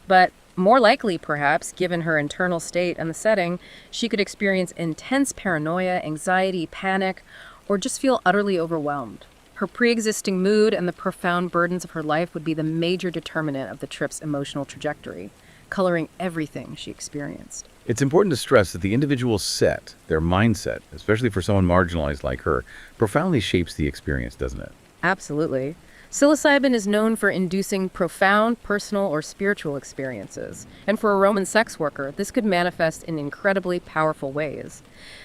Speaker 3: But more likely, perhaps, given her internal state and the setting, she could experience intense paranoia, anxiety, panic, or just feel utterly overwhelmed. Her pre-existing mood and the profound burdens of her life would be the major determinant of the trip's emotional trajectory, coloring everything she experienced.
Speaker 2: It's important to stress that the individual set, their mindset, especially for someone marginalized like her, profoundly shapes the experience, doesn't it?
Speaker 3: Absolutely. Psilocybin is known for inducing profound personal or spiritual experiences, and for a Roman sex worker, this could manifest in incredibly powerful ways.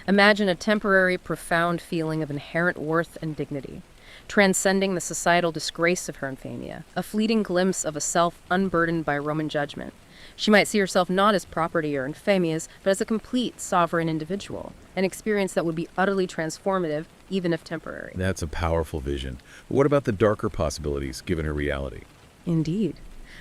Speaker 3: Imagine a temporary, profound feeling of inherent worth and dignity, transcending the societal disgrace of her infamia, a fleeting glimpse of a self unburdened by Roman judgment. She might see herself not as property or infamous, but as a complete, sovereign individual, an experience that would be utterly transformative, even if temporary.
Speaker 2: That's a powerful vision. But what about the darker possibilities, given her reality?
Speaker 3: Indeed.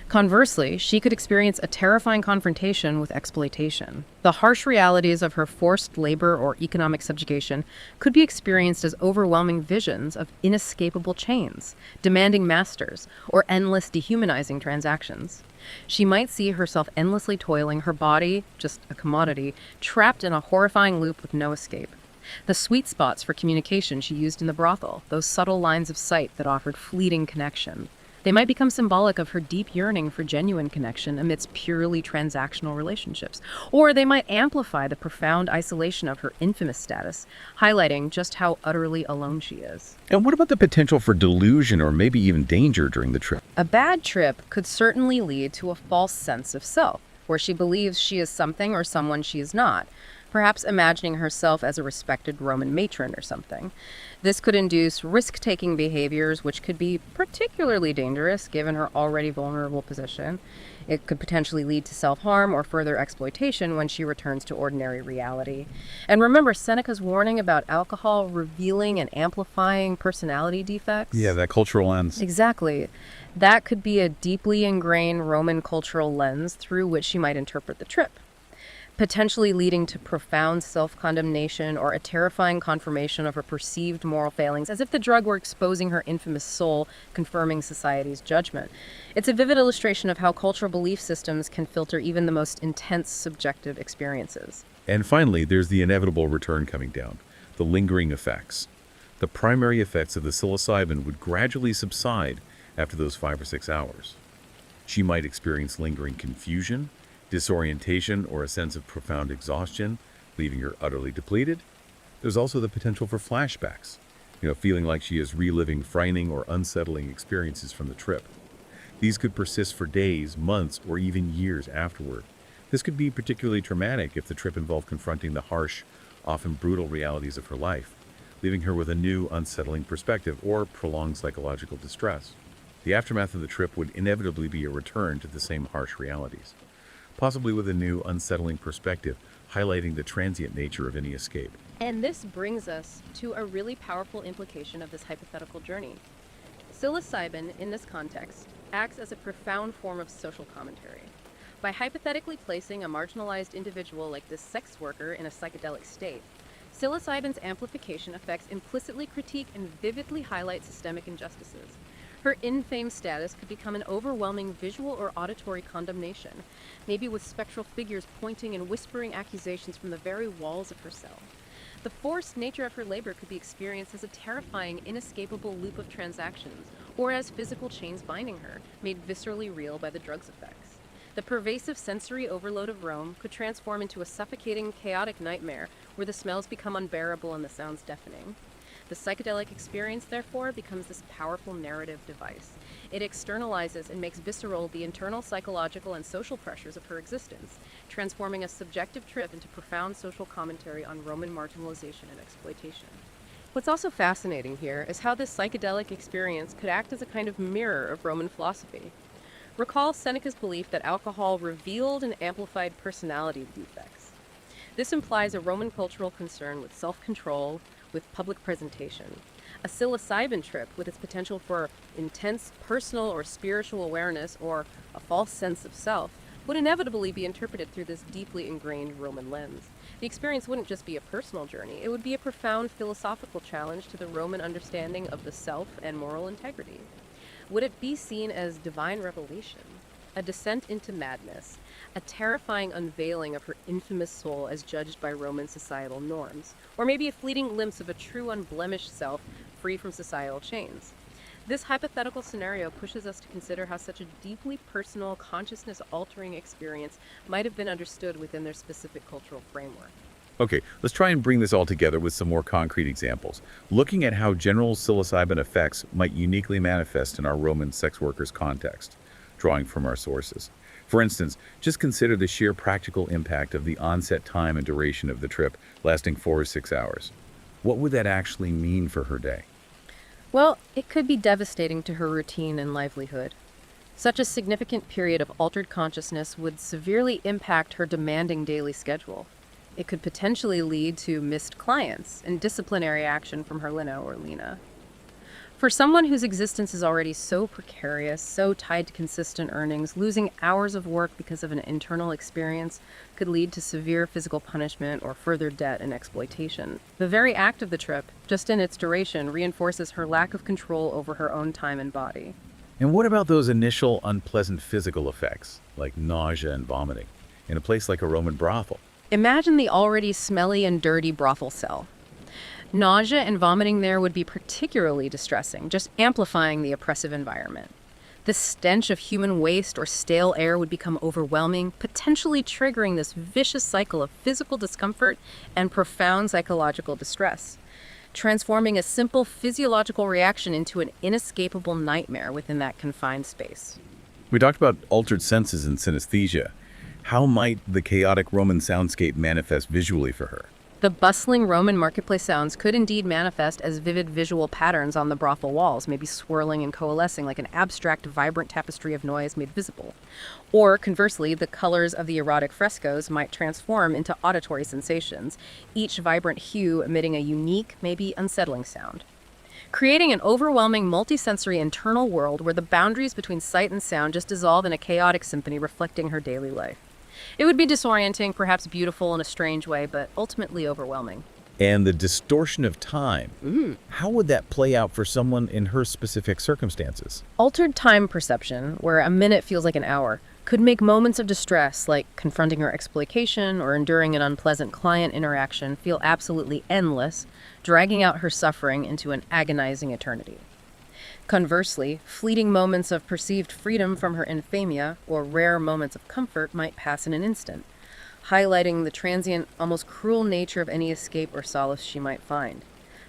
Speaker 3: Conversely, she could experience a terrifying confrontation with exploitation. The harsh realities of her forced labor or economic subjugation could be experienced as overwhelming visions of inescapable chains, demanding masters, or endless dehumanizing transactions. She might see herself endlessly toiling, her body, just a commodity, trapped in a horrifying loop with no escape. The sweet spots for communication she used in the brothel, those subtle lines of sight that offered fleeting connection, they might become symbolic of her deep yearning for genuine connection amidst purely transactional relationships. Or they might amplify the profound isolation of her infamous status, highlighting just how utterly alone she is.
Speaker 2: And what about the potential for delusion or maybe even danger during the trip?
Speaker 3: A bad trip could certainly lead to a false sense of self, where she believes she is something or someone she is not, perhaps imagining herself as a respected Roman matron or something. This could induce risk-taking behaviors, which could be particularly dangerous given her already vulnerable position. It could potentially lead to self-harm or further exploitation when she returns to ordinary reality. And remember Seneca's warning about alcohol revealing and amplifying personality defects?
Speaker 2: Yeah, that cultural lens.
Speaker 3: Exactly. That could be a deeply ingrained Roman cultural lens through which she might interpret the trip, potentially leading to profound self-condemnation or a terrifying confirmation of her perceived moral failings, as if the drug were exposing her infamous soul, confirming society's judgment. It's a vivid illustration of how cultural belief systems can filter even the most intense subjective experiences.
Speaker 2: And finally, there's the inevitable return coming down, the lingering effects. The primary effects of the psilocybin would gradually subside after those 5 or 6 hours. She might experience lingering confusion, disorientation, or a sense of profound exhaustion, leaving her utterly depleted. There's also the potential for flashbacks, feeling like she is reliving frightening or unsettling experiences from the trip. These could persist for days, months, or even years afterward. This could be particularly traumatic if the trip involved confronting the harsh, often brutal realities of her life, leaving her with a new, unsettling perspective or prolonged psychological distress. The aftermath of the trip would inevitably be a return to the same harsh realities, possibly with a new, unsettling perspective, highlighting the transient nature of any escape.
Speaker 3: And this brings us to a really powerful implication of this hypothetical journey. Psilocybin, in this context, acts as a profound form of social commentary. By hypothetically placing a marginalized individual like this sex worker in a psychedelic state, psilocybin's amplification effects implicitly critique and vividly highlight systemic injustices. Her infame status could become an overwhelming visual or auditory condemnation, maybe with spectral figures pointing and whispering accusations from the very walls of her cell. The forced nature of her labor could be experienced as a terrifying, inescapable loop of transactions, or as physical chains binding her, made viscerally real by the drug's effects. The pervasive sensory overload of Rome could transform into a suffocating, chaotic nightmare where the smells become unbearable and the sounds deafening. The psychedelic experience, therefore, becomes this powerful narrative device. It externalizes and makes visceral the internal psychological and social pressures of her existence, transforming a subjective trip into profound social commentary on Roman marginalization and exploitation. What's also fascinating here is how this psychedelic experience could act as a kind of mirror of Roman philosophy. Recall Seneca's belief that alcohol revealed and amplified personality defects. This implies a Roman cultural concern with self-control, with public presentation. A psilocybin trip, with its potential for intense personal or spiritual awareness or a false sense of self, would inevitably be interpreted through this deeply ingrained Roman lens. The experience wouldn't just be a personal journey, it would be a profound philosophical challenge to the Roman understanding of the self and moral integrity. Would it be seen as divine revelation, a descent into madness, a terrifying unveiling of her infamous soul as judged by Roman societal norms, or maybe a fleeting glimpse of a true unblemished self free from societal chains? This hypothetical scenario pushes us to consider how such a deeply personal, consciousness-altering experience might have been understood within their specific cultural framework.
Speaker 2: Okay, let's try and bring this all together with some more concrete examples, looking at how general psilocybin effects might uniquely manifest in our Roman sex workers' context, drawing from our sources. For instance, just consider the sheer practical impact of the onset time and duration of the trip, lasting 4 or 6 hours. What would that actually mean for her day?
Speaker 3: Well, it could be devastating to her routine and livelihood. Such a significant period of altered consciousness would severely impact her demanding daily schedule. It could potentially lead to missed clients and disciplinary action from her Lino or Lena. For someone whose existence is already so precarious, so tied to consistent earnings, losing hours of work because of an internal experience could lead to severe physical punishment or further debt and exploitation. The very act of the trip, just in its duration, reinforces her lack of control over her own time and body.
Speaker 2: And what about those initial unpleasant physical effects, like nausea and vomiting, in a place like a Roman brothel?
Speaker 3: Imagine the already smelly and dirty brothel cell. Nausea and vomiting there would be particularly distressing, just amplifying the oppressive environment. The stench of human waste or stale air would become overwhelming, potentially triggering this vicious cycle of physical discomfort and profound psychological distress, transforming a simple physiological reaction into an inescapable nightmare within that confined space.
Speaker 2: We talked about altered senses and synesthesia. How might the chaotic Roman soundscape manifest visually for her?
Speaker 3: The bustling Roman marketplace sounds could indeed manifest as vivid visual patterns on the brothel walls, maybe swirling and coalescing like an abstract, vibrant tapestry of noise made visible. Or, conversely, the colors of the erotic frescoes might transform into auditory sensations, each vibrant hue emitting a unique, maybe unsettling sound, creating an overwhelming multisensory internal world where the boundaries between sight and sound just dissolve in a chaotic symphony reflecting her daily life. It would be disorienting, perhaps beautiful in a strange way, but ultimately overwhelming.
Speaker 2: And the distortion of time. How would that play out for someone in her specific circumstances?
Speaker 3: Altered time perception, where a minute feels like an hour, could make moments of distress, like confronting her exploitation or enduring an unpleasant client interaction, feel absolutely endless, dragging out her suffering into an agonizing eternity. Conversely, fleeting moments of perceived freedom from her infamia or rare moments of comfort might pass in an instant, highlighting the transient, almost cruel nature of any escape or solace she might find.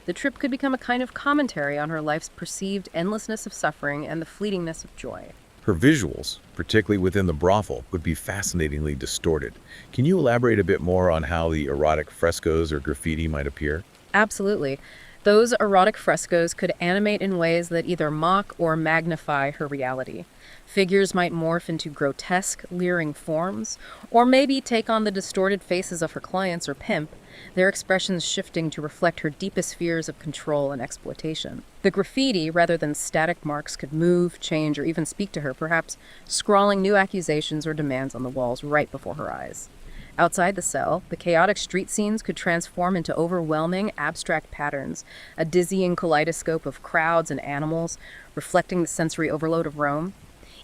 Speaker 3: The trip could become a kind of commentary on her life's perceived endlessness of suffering and the fleetingness of joy.
Speaker 2: Her visuals, particularly within the brothel, would be fascinatingly distorted. Can you elaborate a bit more on how the erotic frescoes or graffiti might appear?
Speaker 3: Absolutely. Those erotic frescoes could animate in ways that either mock or magnify her reality. Figures might morph into grotesque, leering forms, or maybe take on the distorted faces of her clients or pimp, their expressions shifting to reflect her deepest fears of control and exploitation. The graffiti, rather than static marks, could move, change, or even speak to her, perhaps scrawling new accusations or demands on the walls right before her eyes. Outside the cell, the chaotic street scenes could transform into overwhelming, abstract patterns, a dizzying kaleidoscope of crowds and animals, reflecting the sensory overload of Rome.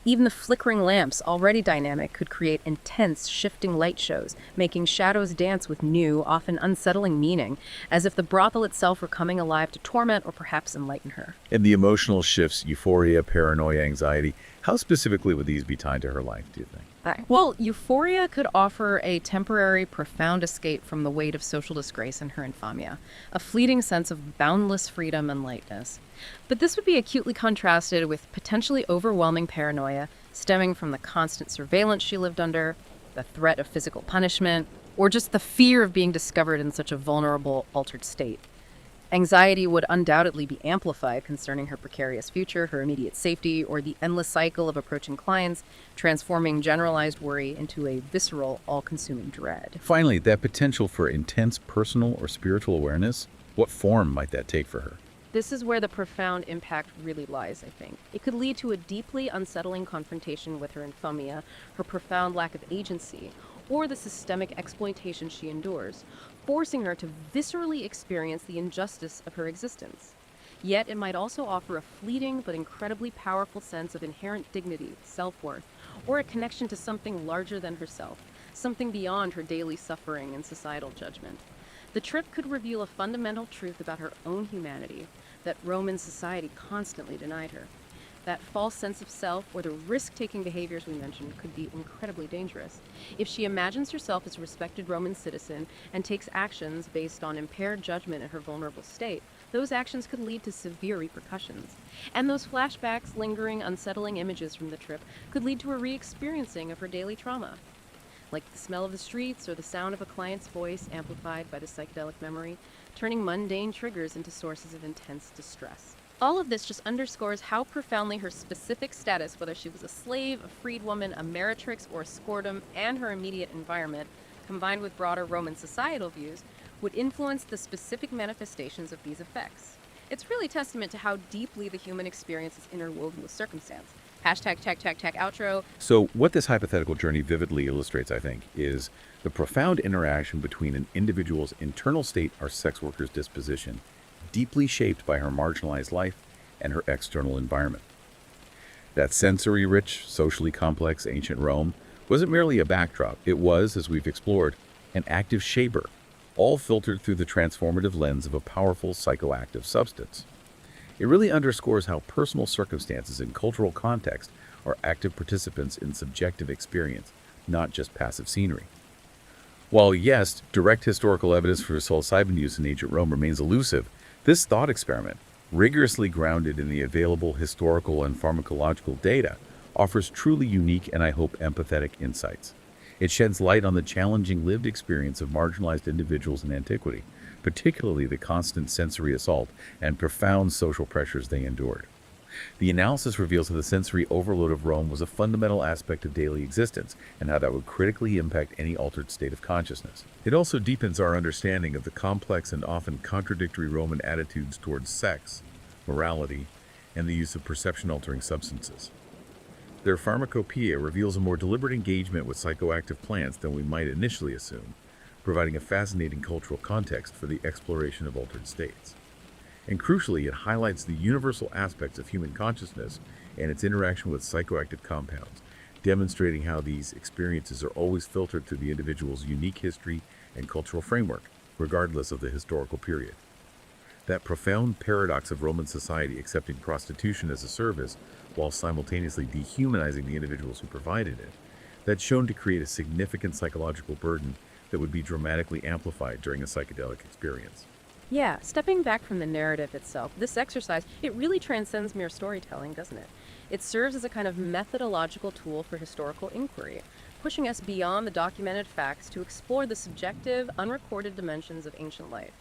Speaker 3: Even the flickering lamps, already dynamic, could create intense, shifting light shows, making shadows dance with new, often unsettling meaning, as if the brothel itself were coming alive to torment or perhaps enlighten her.
Speaker 2: And the emotional shifts, euphoria, paranoia, anxiety, how specifically would these be tied to her life, do you think?
Speaker 3: Well, euphoria could offer a temporary, profound escape from the weight of social disgrace and her infamia, a fleeting sense of boundless freedom and lightness. But this would be acutely contrasted with potentially overwhelming paranoia stemming from the constant surveillance she lived under, the threat of physical punishment, or just the fear of being discovered in such a vulnerable, altered state. Anxiety would undoubtedly be amplified concerning her precarious future, her immediate safety, or the endless cycle of approaching clients, transforming generalized worry into a visceral, all-consuming dread.
Speaker 2: Finally, that potential for intense personal or spiritual awareness, what form might that take for her?
Speaker 3: This is where the profound impact really lies, I think. It could lead to a deeply unsettling confrontation with her infamia, her profound lack of agency, or the systemic exploitation she endures, forcing her to viscerally experience the injustice of her existence. Yet it might also offer a fleeting but incredibly powerful sense of inherent dignity, self-worth, or a connection to something larger than herself, something beyond her daily suffering and societal judgment. The trip could reveal a fundamental truth about her own humanity that Roman society constantly denied her. That false sense of self or the risk-taking behaviors we mentioned could be incredibly dangerous. If she imagines herself as a respected Roman citizen and takes actions based on impaired judgment in her vulnerable state, those actions could lead to severe repercussions. And those flashbacks, lingering, unsettling images from the trip could lead to a re-experiencing of her daily trauma, like the smell of the streets or the sound of a client's voice amplified by the psychedelic memory, turning mundane triggers into sources of intense distress. All of this just underscores how profoundly her specific status, whether she was a slave, a freed woman, a meretrix, or a scordom, and her immediate environment, combined with broader Roman societal views, would influence the specific manifestations of these effects. It's really testament to how deeply the human experience is interwoven with circumstance. Hashtag outro.
Speaker 2: So what this hypothetical journey vividly illustrates, I think, is the profound interaction between an individual's internal state or sex worker's disposition, deeply shaped by her marginalized life and her external environment. That sensory-rich, socially complex ancient Rome wasn't merely a backdrop. It was, as we've explored, an active shaper, all filtered through the transformative lens of a powerful psychoactive substance. It really underscores how personal circumstances and cultural context are active participants in subjective experience, not just passive scenery. While, yes, direct historical evidence for psilocybin use in ancient Rome remains elusive, this thought experiment, rigorously grounded in the available historical and pharmacological data, offers truly unique and, I hope, empathetic insights. It sheds light on the challenging lived experience of marginalized individuals in antiquity, particularly the constant sensory assault and profound social pressures they endured. The analysis reveals that the sensory overload of Rome was a fundamental aspect of daily existence and how that would critically impact any altered state of consciousness. It also deepens our understanding of the complex and often contradictory Roman attitudes towards sex, morality, and the use of perception-altering substances. Their pharmacopoeia reveals a more deliberate engagement with psychoactive plants than we might initially assume, providing a fascinating cultural context for the exploration of altered states. And crucially, it highlights the universal aspects of human consciousness and its interaction with psychoactive compounds, demonstrating how these experiences are always filtered through the individual's unique history and cultural framework, regardless of the historical period. That profound paradox of Roman society accepting prostitution as a service while simultaneously dehumanizing the individuals who provided it, that's shown to create a significant psychological burden that would be dramatically amplified during a psychedelic experience.
Speaker 3: Yeah, stepping back from the narrative itself, this exercise, it really transcends mere storytelling, doesn't it? It serves as a kind of methodological tool for historical inquiry, pushing us beyond the documented facts to explore the subjective, unrecorded dimensions of ancient life.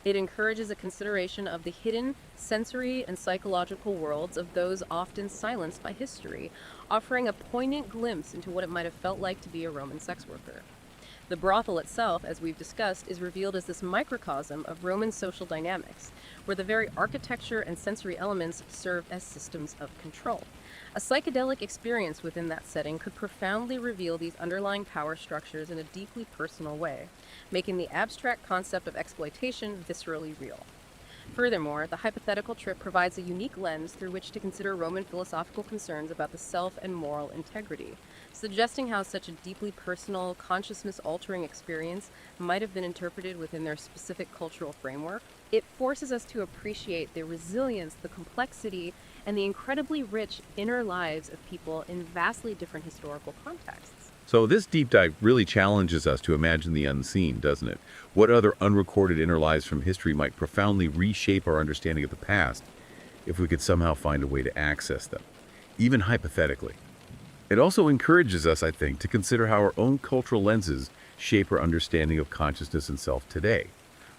Speaker 3: It encourages a consideration of the hidden sensory and psychological worlds of those often silenced by history, offering a poignant glimpse into what it might have felt like to be a Roman sex worker. The brothel itself, as we've discussed, is revealed as this microcosm of Roman social dynamics, where the very architecture and sensory elements serve as systems of control. A psychedelic experience within that setting could profoundly reveal these underlying power structures in a deeply personal way, making the abstract concept of exploitation viscerally real. Furthermore, the hypothetical trip provides a unique lens through which to consider Roman philosophical concerns about the self and moral integrity, suggesting how such a deeply personal, consciousness-altering experience might have been interpreted within their specific cultural framework. It forces us to appreciate the resilience, the complexity, and the incredibly rich inner lives of people in vastly different historical contexts.
Speaker 2: So this deep dive really challenges us to imagine the unseen, doesn't it? What other unrecorded inner lives from history might profoundly reshape our understanding of the past if we could somehow find a way to access them, even hypothetically? It also encourages us, I think, to consider how our own cultural lenses shape our understanding of consciousness and self today,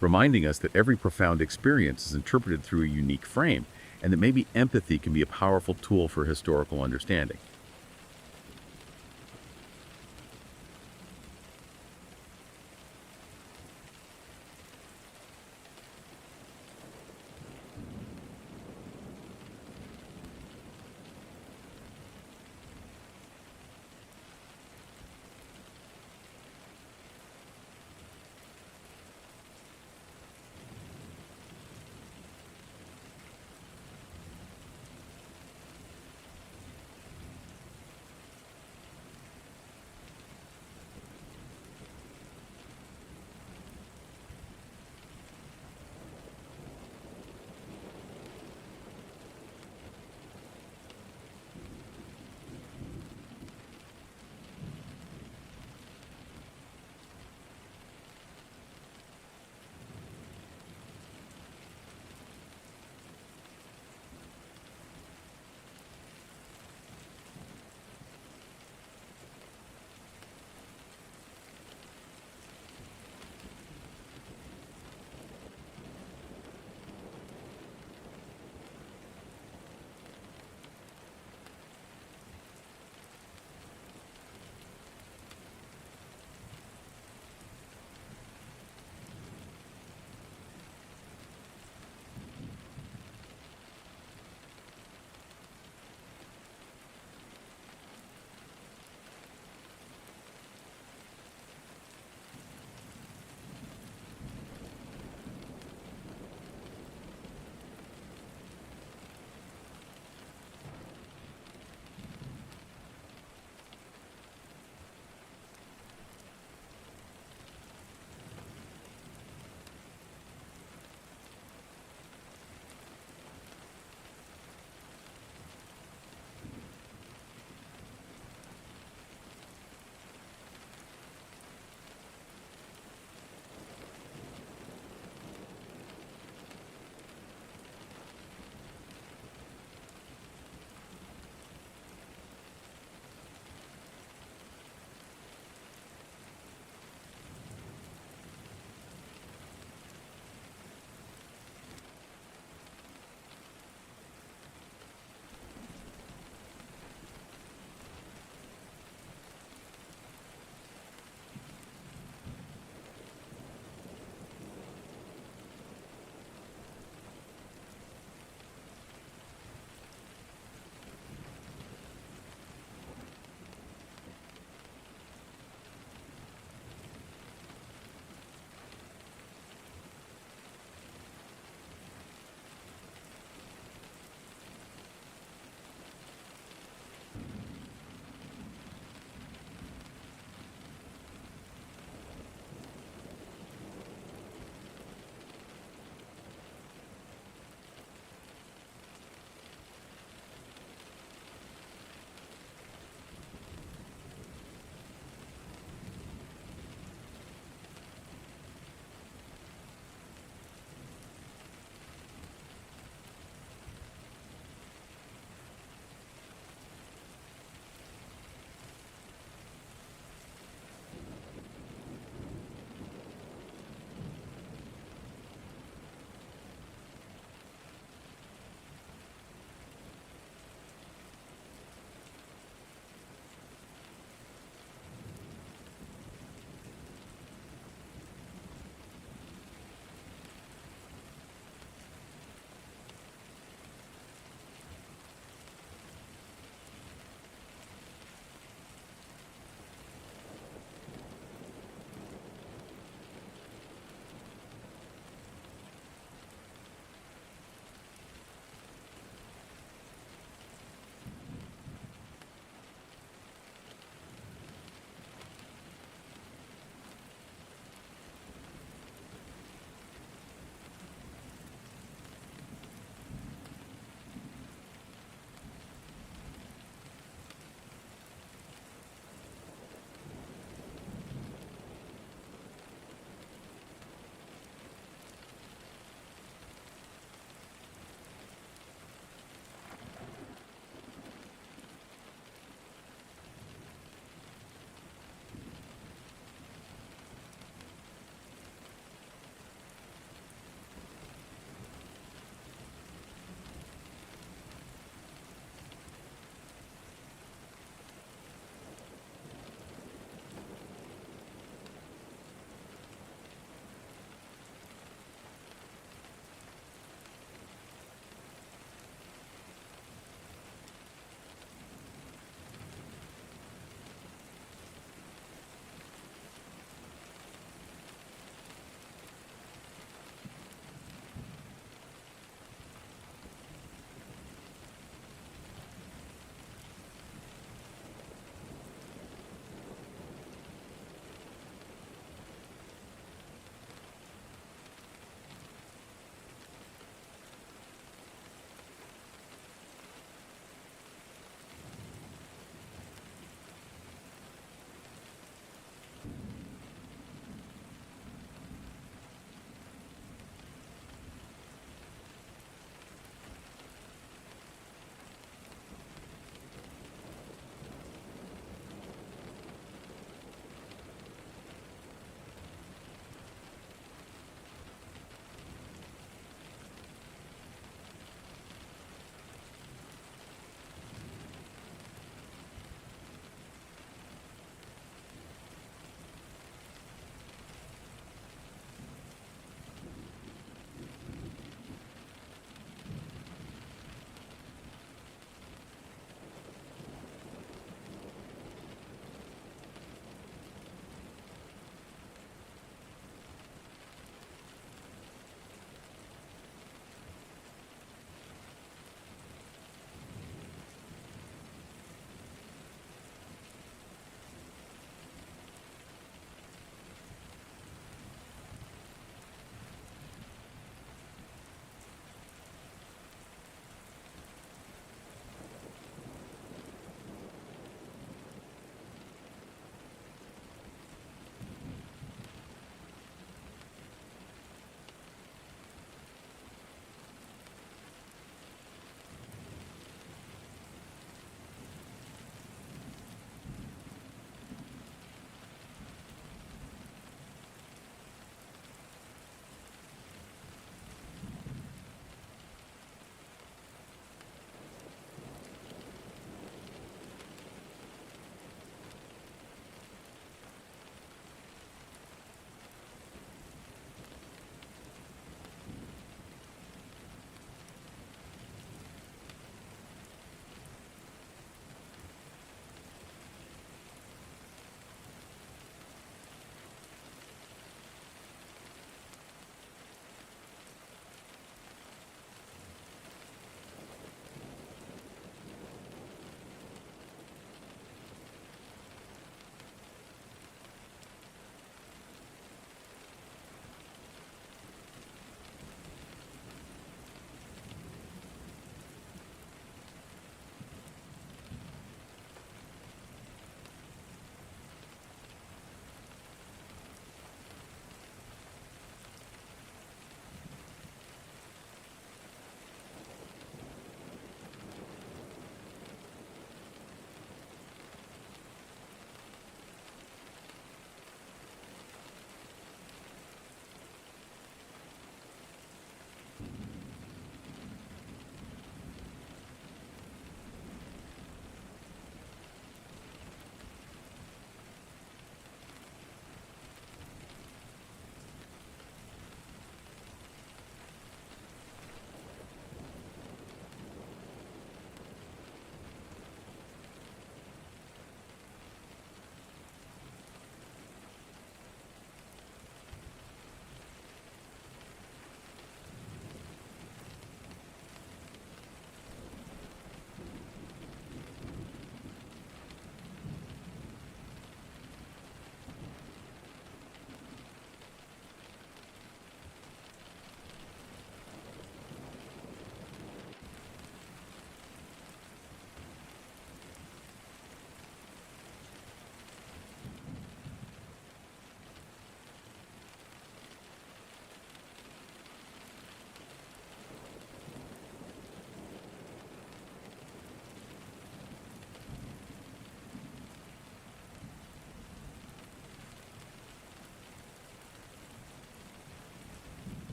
Speaker 2: reminding us that every profound experience is interpreted through a unique frame, and that maybe empathy can be a powerful tool for historical understanding.